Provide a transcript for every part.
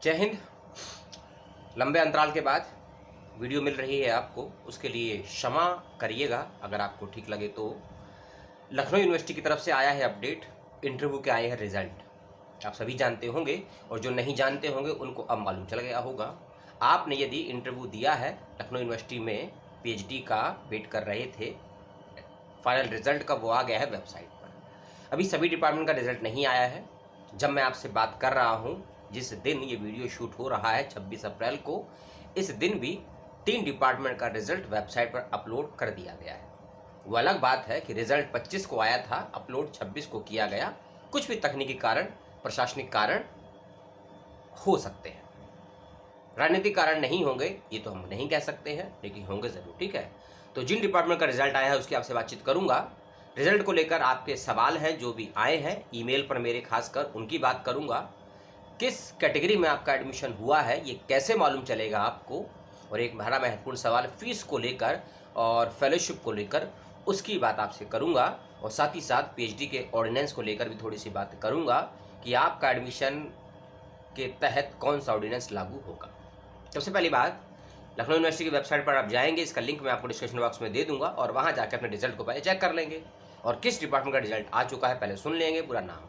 जय हिंद। लंबे अंतराल के बाद वीडियो मिल रही है आपको, उसके लिए क्षमा करिएगा अगर आपको ठीक लगे तो। लखनऊ यूनिवर्सिटी की तरफ से आया है अपडेट, इंटरव्यू के आए हैं रिजल्ट। आप सभी जानते होंगे और जो नहीं जानते होंगे उनको अब मालूम चल गया होगा। आपने यदि इंटरव्यू दिया है लखनऊ यूनिवर्सिटी में, पीएचडी का वेट कर रहे थे, फाइनल रिजल्ट का वो आ गया है वेबसाइट पर। अभी सभी डिपार्टमेंट का रिजल्ट नहीं आया है। जब मैं आपसे बात कर रहा हूँ, जिस दिन ये वीडियो शूट हो रहा है 26 अप्रैल को, इस दिन भी 3 डिपार्टमेंट का रिजल्ट वेबसाइट पर अपलोड कर दिया गया है। वो अलग बात है कि रिजल्ट 25 को आया था, अपलोड 26 को किया गया। कुछ भी तकनीकी कारण, प्रशासनिक कारण हो सकते हैं, राजनीतिक कारण नहीं होंगे ये तो हम नहीं कह सकते हैं, लेकिन होंगे ज़रूर। ठीक है, तो जिन डिपार्टमेंट का रिजल्ट आया है उसकी आपसे बातचीत करूंगा। रिजल्ट को लेकर आपके सवाल हैं जो भी आए हैं ईमेल पर मेरे, खासकर उनकी बात करूंगा। किस कैटेगरी में आपका एडमिशन हुआ है ये कैसे मालूम चलेगा आपको, और एक बड़ा महत्वपूर्ण सवाल फीस को लेकर और फेलोशिप को लेकर, उसकी बात आपसे करूंगा। और साथ ही साथ पीएचडी के ऑर्डिनेंस को लेकर भी थोड़ी सी बात करूंगा कि आपका एडमिशन के तहत कौन सा ऑर्डिनेंस लागू होगा। सबसे पहली बात, लखनऊ यूनिवर्सिटी की वेबसाइट पर आप जाएंगे, इसका लिंक मैं आपको डिस्क्रिप्शन बॉक्स में दे दूंगा, और वहां जाकर अपने रिजल्ट को पहले चेक कर लेंगे और किस डिपार्टमेंट का रिजल्ट आ चुका है पहले सुन लेंगे पूरा नाम।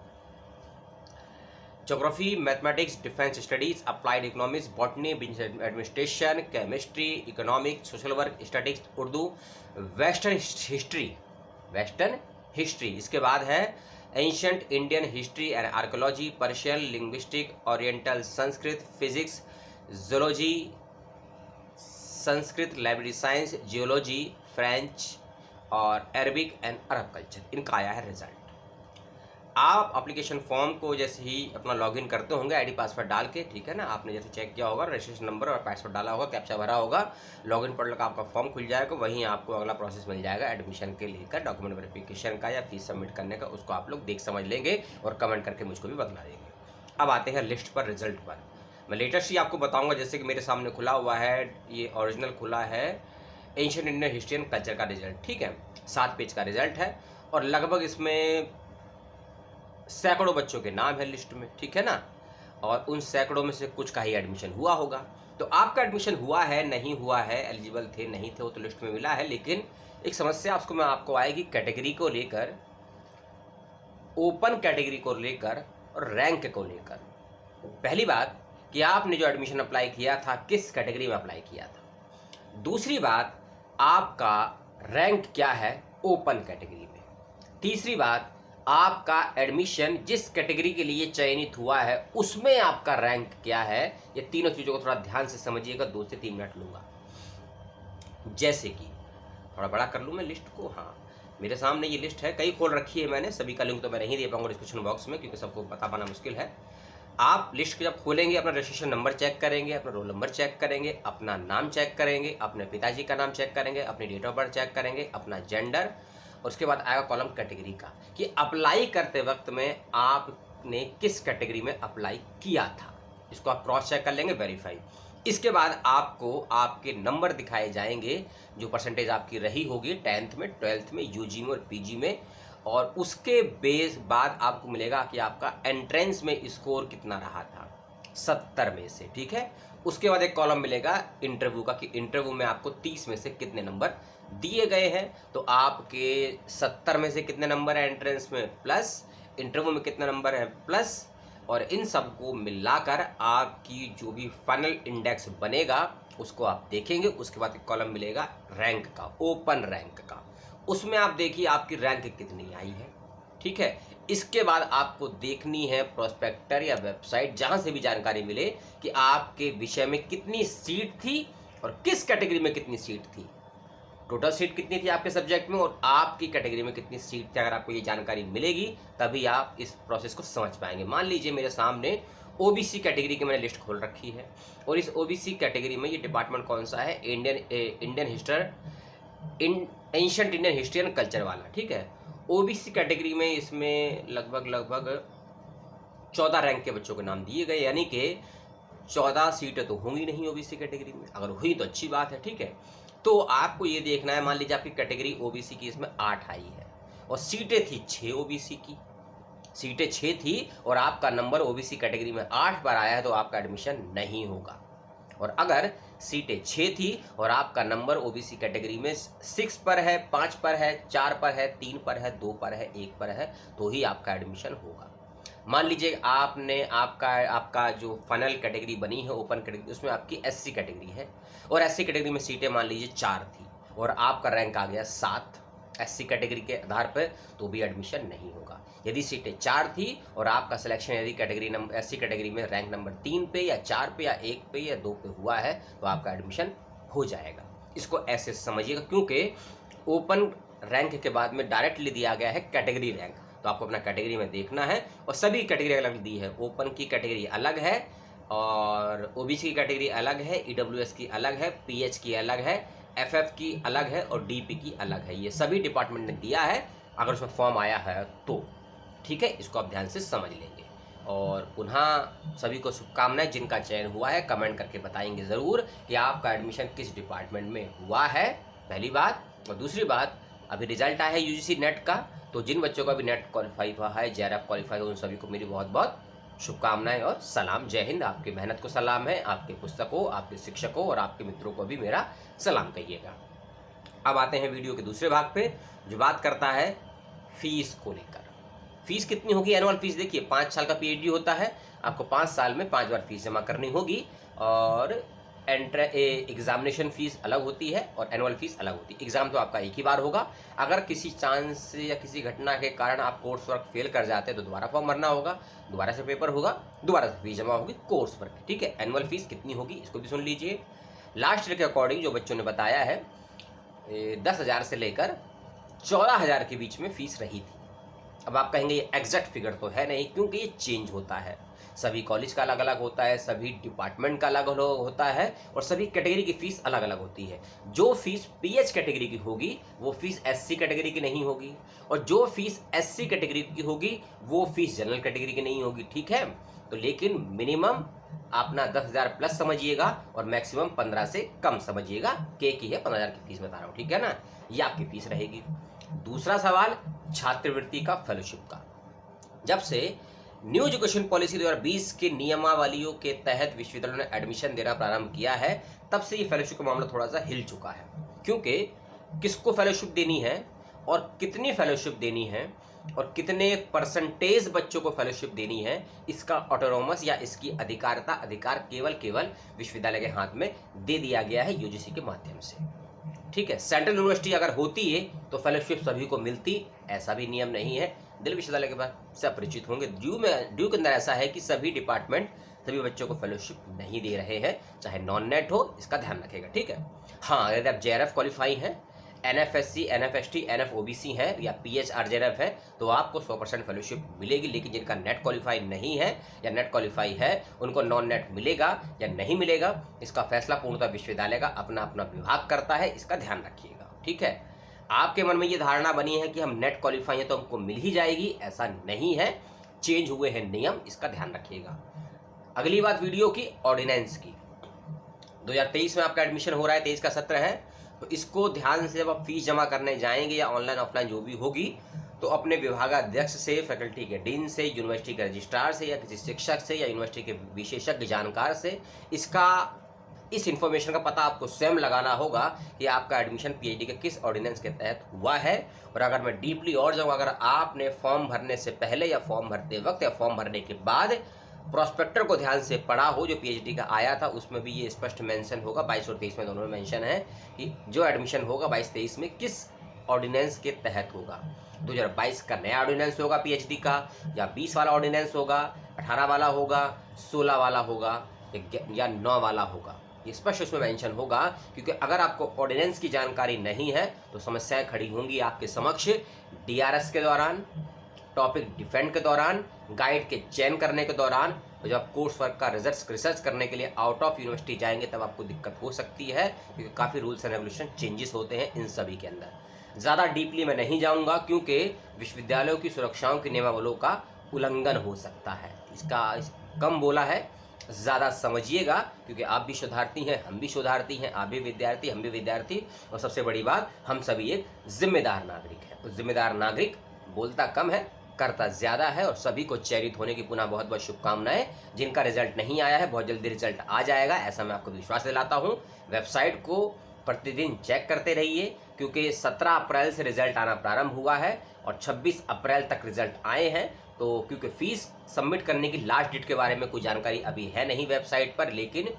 Geography, mathematics, defence studies, applied economics, botany, business administration, chemistry, economics, social work, statistics, Urdu, western history. इसके बाद है ancient Indian history and archaeology, Persian, linguistic, oriental, Sanskrit, physics, zoology, Sanskrit, library science, geology, French और अरबिक एंड अरब कल्चर। इनका आया है result. आप application form को जैसे ही अपना लॉगिन करते होंगे आईडी पासवर्ड डाल के, ठीक है ना, आपने जैसे चेक किया होगा, रजिस्ट्रेशन नंबर और पासवर्ड डाला होगा, कैप्चा भरा होगा, लॉगिन पर का आपका फॉर्म खुल जाएगा, वहीं आपको अगला प्रोसेस मिल जाएगा एडमिशन के लेकर, डॉक्यूमेंट वेरिफिकेशन का या फीस सबमिट करने का। उसको आप लोग देख समझ लेंगे और कमेंट करके मुझको भी बता देंगे। अब आते हैं लिस्ट पर, रिजल्ट पर। मैं लेटेस्ट ही आपको बताऊँगा, जैसे कि मेरे सामने खुला हुआ है, ये ओरिजिनल खुला है, ancient Indian history and culture का रिजल्ट। ठीक है, 7 पेज का रिजल्ट है और लगभग इसमें सैकड़ों बच्चों के नाम है लिस्ट में, ठीक है ना, और उन सैकड़ों में से कुछ का ही एडमिशन हुआ होगा। तो आपका एडमिशन हुआ है नहीं हुआ है, एलिजिबल थे नहीं थे, वो तो लिस्ट में मिला है, लेकिन एक समस्या उसको मैं आपको आएगी कैटेगरी को लेकर, ओपन कैटेगरी को लेकर और रैंक को लेकर। पहली बात कि आपने जो एडमिशन अप्लाई किया था किस कैटेगरी में अप्लाई किया था। दूसरी बात, आपका रैंक क्या है ओपन कैटेगरी में। तीसरी बात, आपका एडमिशन जिस कैटेगरी के लिए चयनित हुआ है उसमें आपका रैंक क्या है। ये तीनों चीज़ों को थोड़ा ध्यान से समझिएगा, 2 से 3 मिनट लूँगा। जैसे कि थोड़ा बड़ा कर लूँ मैं लिस्ट को, हाँ मेरे सामने ये लिस्ट है, कई खोल रखी है मैंने, सभी का लिंक तो मैं नहीं दे पाऊंगा डिस्क्रिप्शन बॉक्स में क्योंकि सबको बता पाना मुश्किल है। आप लिस्ट को जब खोलेंगे अपना रजिस्ट्रेशन नंबर चेक करेंगे, अपना रोल नंबर चेक करेंगे, अपना नाम चेक करेंगे, अपने पिताजी का नाम चेक करेंगे, अपनी डेट ऑफ बर्थ चेक करेंगे, अपना जेंडर, उसके बाद आएगा कॉलम कैटेगरी का कि अप्लाई करते वक्त में आपने किस कैटेगरी में अप्लाई किया था। इसको आप क्रॉस चेक कर लेंगे, वेरीफाई। इसके बाद आपको आपके नंबर दिखाए जाएंगे, जो परसेंटेज आपकी रही होगी 10th में, 12th में, यूजी में और पीजी में, और उसके बेस बाद आपको मिलेगा कि आपका एंट्रेंस में स्कोर कितना रहा था 70 में से। ठीक है, उसके बाद एक कॉलम मिलेगा इंटरव्यू का कि इंटरव्यू में आपको 30 में से कितने नंबर दिए गए हैं। तो आपके 70 में से कितने नंबर है एंट्रेंस में प्लस, इंटरव्यू में कितने नंबर है प्लस, और इन सब को मिलाकर आपकी जो भी फाइनल इंडेक्स बनेगा उसको आप देखेंगे। उसके बाद एक कॉलम मिलेगा रैंक का, ओपन रैंक का, उसमें आप देखिए आपकी रैंक कितनी आई है। ठीक है, इसके बाद आपको देखनी है प्रोस्पेक्टर या वेबसाइट जहां से भी जानकारी मिले कि आपके विषय में कितनी सीट थी और किस कैटेगरी में कितनी सीट थी, टोटल सीट कितनी थी आपके सब्जेक्ट में और आपकी कैटेगरी में कितनी सीट थी। अगर आपको ये जानकारी मिलेगी तभी आप इस प्रोसेस को समझ पाएंगे। मान लीजिए मेरे सामने ओबीसी कैटेगरी की मैंने लिस्ट खोल रखी है और इस ओबीसी कैटेगरी में ये डिपार्टमेंट कौन सा है, Indian ancient Indian history and culture वाला। ठीक है, ओबीसी कैटेगरी में इसमें लगभग 14 रैंक के बच्चों के नाम दिए गए, यानी कि 14 सीटें तो होंगी नहीं ओबीसी कैटेगरी में, अगर हुई तो अच्छी बात है। ठीक है, तो आपको ये देखना है, मान लीजिए आपकी कैटेगरी ओबीसी की इसमें 8 आई है और सीटें थी 6 ओबीसी की, सीटें 6 थी और आपका नंबर ओबीसी कैटेगरी में 8 पर आया है तो आपका एडमिशन नहीं होगा। और अगर सीटें 6 थी और आपका नंबर ओबीसी कैटेगरी में 6 पर है, 5 पर है, 4 पर है, 3 पर है, 2 पर है, 1 पर है, तो ही आपका एडमिशन होगा। मान लीजिए आपने आपका जो फाइनल कैटेगरी बनी है ओपन कैटेगरी, उसमें आपकी एससी कैटेगरी है और एससी कैटेगरी में सीटें मान लीजिए 4 थी और आपका रैंक आ गया 7 एससी कैटेगरी के आधार पर, तो भी एडमिशन नहीं होगा। यदि सीटें 4 थी और आपका सिलेक्शन यदि कैटेगरी नंबर एससी कैटेगरी में रैंक नंबर 3 पे या 4 पे या 1 पे या 2 पे हुआ है तो आपका एडमिशन हो जाएगा। इसको ऐसे समझिएगा, क्योंकि ओपन रैंक के बाद में डायरेक्टली दिया गया है कैटेगरी रैंक, तो आपको अपना कैटेगरी में देखना है और सभी कैटेगरी अलग दी है। ओपन की कैटेगरी अलग है और ओबीसी की कैटेगरी अलग है, ईडब्ल्यूएस की अलग है, पीएच की अलग है, एफएफ की अलग है और डीपी की अलग है। ये सभी डिपार्टमेंट ने दिया है, अगर उसमें फॉर्म आया है तो ठीक है, इसको आप ध्यान से समझ लेंगे। और पुनः सभी को शुभकामनाएं, जिनका चयन हुआ है कमेंट करके बताएंगे ज़रूर कि आपका एडमिशन किस डिपार्टमेंट में हुआ है, पहली बात। और दूसरी बात, अभी रिजल्ट आया है यूजीसी नेट का, तो जिन बच्चों का भी नेट क्वालिफाई हुआ है, जेआरएफ क्वालिफाई हुआ, उन सभी को मेरी बहुत बहुत शुभकामनाएं और सलाम। जय हिंद। आपकी मेहनत को सलाम है, आपके पुस्तकों, आपके शिक्षकों और आपके मित्रों को भी मेरा सलाम कहिएगा। अब आते हैं वीडियो के दूसरे भाग पे, जो बात करता है फीस को लेकर। फीस कितनी होगी? एनुअल फीस देखिए, 5 साल का पीएचडी होता है, आपको 5 साल में 5 बार फीस जमा करनी होगी और एग्जामिनेशन फीस अलग होती है और एनुअल फीस अलग होती है। एग्जाम तो आपका एक ही बार होगा। अगर किसी चांस से या किसी घटना के कारण आप कोर्स वर्क फेल कर जाते हैं तो दोबारा फॉर्म भरना होगा, दोबारा से पेपर होगा, दोबारा से फीस जमा होगी कोर्स वर्क, ठीक है। एनुअल फीस कितनी होगी इसको भी सुन लीजिए। लास्ट ईयर के अकॉर्डिंग जो बच्चों ने बताया है 10,000 से लेकर 14,000 के बीच में फीस रही थी। अब आप कहेंगे ये एग्जैक्ट फिगर तो है नहीं, क्योंकि ये चेंज होता है, सभी कॉलेज का अलग अलग होता है, सभी डिपार्टमेंट का अलग अलग होता है और सभी कैटेगरी की फ़ीस अलग अलग होती है। जो फीस पीएच कैटेगरी की होगी वो फीस एससी कैटेगरी की नहीं होगी और जो फीस एससी कैटेगरी की होगी वो फीस जनरल कैटेगरी की नहीं होगी, ठीक है। तो लेकिन मिनिमम अपना 10,000 प्लस समझिएगा और मैक्सिमम 15 से कम समझिएगा। के की है 15,000 की फीस बता रहा हूँ, ठीक है ना, ये आपकी फीस रहेगी। दूसरा सवाल छात्रवृत्ति का, फेलोशिप का। जब से न्यू एजुकेशन पॉलिसी 2020 के नियमावलियों के तहत विश्वविद्यालयों ने एडमिशन देना प्रारंभ किया है, तब से ये फेलोशिप का मामला थोड़ा सा हिल चुका है, क्योंकि किसको फेलोशिप देनी है और कितनी फेलोशिप देनी है और कितने परसेंटेज बच्चों को फेलोशिप देनी है, इसका ऑटोनोमस या इसकी अधिकार केवल विश्वविद्यालय के हाथ में दे दिया गया है यूजीसी के माध्यम से, ठीक है। सेंट्रल यूनिवर्सिटी अगर होती है तो फेलोशिप सभी को मिलती, ऐसा भी नियम नहीं है। दिल्ली विश्वविद्यालय के बाद से परिचित होंगे, ड्यू के अंदर ऐसा है कि सभी डिपार्टमेंट सभी बच्चों को फेलोशिप नहीं दे रहे हैं, चाहे नॉन नेट हो, इसका ध्यान रखेगा, ठीक है। हाँ, यदि आप जेआरएफ क्वालिफाई हैं, एनएफएससी, एनएफएसटी, एनएफओबीसी है या पीएचआरजेएफ है तो आपको 100% फेलोशिप मिलेगी। लेकिन जिनका नेट क्वालिफाई नहीं है या नेट क्वालिफाई है उनको नॉन नेट मिलेगा या नहीं मिलेगा, इसका फैसला पूर्णतः विश्वविद्यालय का अपना अपना विभाग करता है, इसका ध्यान रखिएगा, ठीक है। आपके मन में ये धारणा बनी है कि हम नेट क्वालिफाई हैं तो हमको मिल ही जाएगी, ऐसा नहीं है, चेंज हुए हैं नियम, इसका ध्यान रखिएगा। अगली बात वीडियो की ऑर्डिनेंस की। 2023 में आपका एडमिशन हो रहा है, 23 का सत्र है, तो इसको ध्यान से जब आप फीस जमा करने जाएंगे या ऑनलाइन ऑफलाइन जो भी होगी, तो अपने विभागाध्यक्ष से, फैकल्टी के डीन से, यूनिवर्सिटी के रजिस्ट्रार से या किसी शिक्षक से या यूनिवर्सिटी के विशेषज्ञ जानकार से इस इन्फॉर्मेशन का पता आपको स्वयं लगाना होगा कि आपका एडमिशन पीएचडी के किस ऑर्डिनेंस के तहत हुआ है। और अगर मैं डीपली और जाऊँ, अगर आपने फॉर्म भरने से पहले या फॉर्म भरते वक्त या फॉर्म भरने के बाद प्रोस्पेक्टर को ध्यान से पढ़ा हो जो पीएचडी का आया था, उसमें भी ये स्पष्ट मेंशन होगा, 22 और 23 में दोनों में मेंशन है कि जो एडमिशन होगा 22-23 में किस ऑर्डिनेंस के तहत होगा। 2022 का नया ऑर्डिनेंस होगा पीएचडी का, या 20 वाला ऑर्डिनेंस होगा, 18 वाला होगा, 16 वाला होगा या 9 वाला होगा, ये स्पष्ट उसमें मेंशन होगा। क्योंकि अगर आपको ऑर्डिनेंस की जानकारी नहीं है तो समस्याएं खड़ी होंगी आपके समक्ष डीआरएस के दौरान, टॉपिक डिफेंड के दौरान, गाइड के चयन करने के दौरान, और जब कोर्स वर्क का रिसर्च करने के लिए आउट ऑफ यूनिवर्सिटी जाएंगे तब आपको दिक्कत हो सकती है, क्योंकि काफ़ी रूल्स एंड रेगुलेशन चेंजेस होते हैं इन सभी के अंदर। ज़्यादा डीपली मैं नहीं जाऊँगा क्योंकि विश्वविद्यालयों की सुरक्षाओं के नियमावलियों का उल्लंघन हो सकता है, कम बोला है, ज़्यादा समझिएगा, क्योंकि आप भी शोधार्थी हैं, हम भी शोधार्थी हैं, आप भी विद्यार्थी, हम भी विद्यार्थी, और सबसे बड़ी बात, हम सभी एक जिम्मेदार नागरिक हैं। और जिम्मेदार नागरिक बोलता कम है, करता ज़्यादा है और सभी को चयनित होने की पुनः बहुत बहुत शुभकामनाएं। जिनका रिजल्ट नहीं आया है बहुत जल्दी रिजल्ट आ जाएगा, ऐसा मैं आपको विश्वास दिलाता हूं। वेबसाइट को प्रतिदिन चेक करते रहिए क्योंकि 17 अप्रैल से रिजल्ट आना प्रारंभ हुआ है और 26 अप्रैल तक रिजल्ट आए हैं। तो क्योंकि फीस सबमिट करने की लास्ट डेट के बारे में कोई जानकारी अभी है नहीं वेबसाइट पर, लेकिन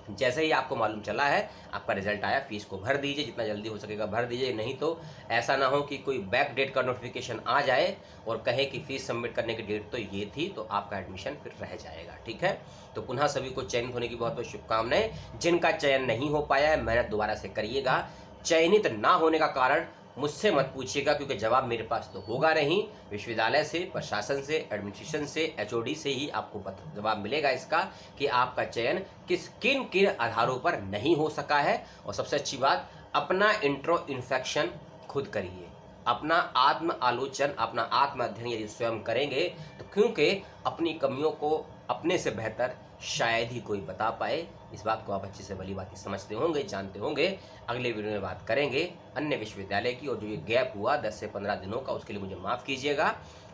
जैसे ही आपको मालूम चला है आपका रिजल्ट आया, फीस को भर दीजिए, जितना जल्दी हो सकेगा भर दीजिए। नहीं तो ऐसा ना हो कि कोई बैक डेट का नोटिफिकेशन आ जाए और कहे कि फीस सबमिट करने की डेट तो ये थी, तो आपका एडमिशन फिर रह जाएगा। ठीक है, तो पुनः सभी को चयनित होने की बहुत बहुत शुभकामनाएं। जिनका चयन नहीं हो पाया है मेहनत दोबारा से करिएगा। चयनित ना होने का कारण मुझसे मत पूछिएगा क्योंकि जवाब मेरे पास तो होगा नहीं, विश्वविद्यालय से, प्रशासन से, एडमिनिस्ट्रेशन से, एचओडी से ही आपको जवाब मिलेगा इसका कि आपका चयन किन किन आधारों पर नहीं हो सका है। और सबसे अच्छी बात, अपना इंट्रो इन्फेक्शन खुद करिए, अपना आत्म आलोचन, अपना आत्म अध्ययन यदि स्वयं करेंगे तो क्योंकि अपनी कमियों को अपने से बेहतर शायद ही कोई बता पाए। इस बात को आप अच्छे से भली बात समझते होंगे, जानते होंगे। अगले वीडियो में बात करेंगे अन्य विश्वविद्यालय की, और जो ये गैप हुआ 10 से 15 दिनों का उसके लिए मुझे माफ़ कीजिएगा।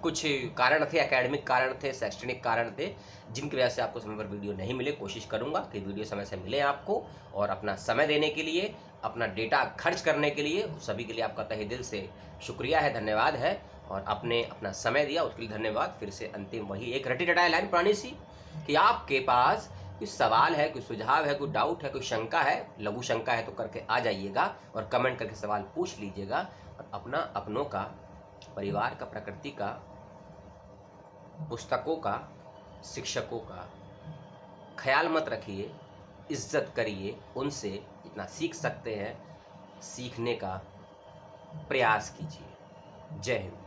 कुछ कारण थे, एकेडमिक कारण थे, शैक्षणिक कारण थे, जिनकी वजह से आपको समय पर वीडियो नहीं मिले। कोशिश करूंगा कि वीडियो समय से मिले आपको, और अपना समय देने के लिए, अपना डेटा खर्च करने के लिए सभी के लिए आपका तहे दिल से शुक्रिया है, धन्यवाद है। और आपने अपना समय दिया उसके लिए धन्यवाद। फिर से अंतिम वही एक रटी रटाई लाइन पुरानी सी कि आपके पास कोई सवाल है, कोई सुझाव है, कोई डाउट है, कोई शंका है, लघु शंका है तो करके आ जाइएगा और कमेंट करके सवाल पूछ लीजिएगा। और अपना, अपनों का, परिवार का, प्रकृति का, पुस्तकों का, शिक्षकों का ख्याल मत रखिए, इज्जत करिए, उनसे जितना सीख सकते हैं सीखने का प्रयास कीजिए। जय हिंद।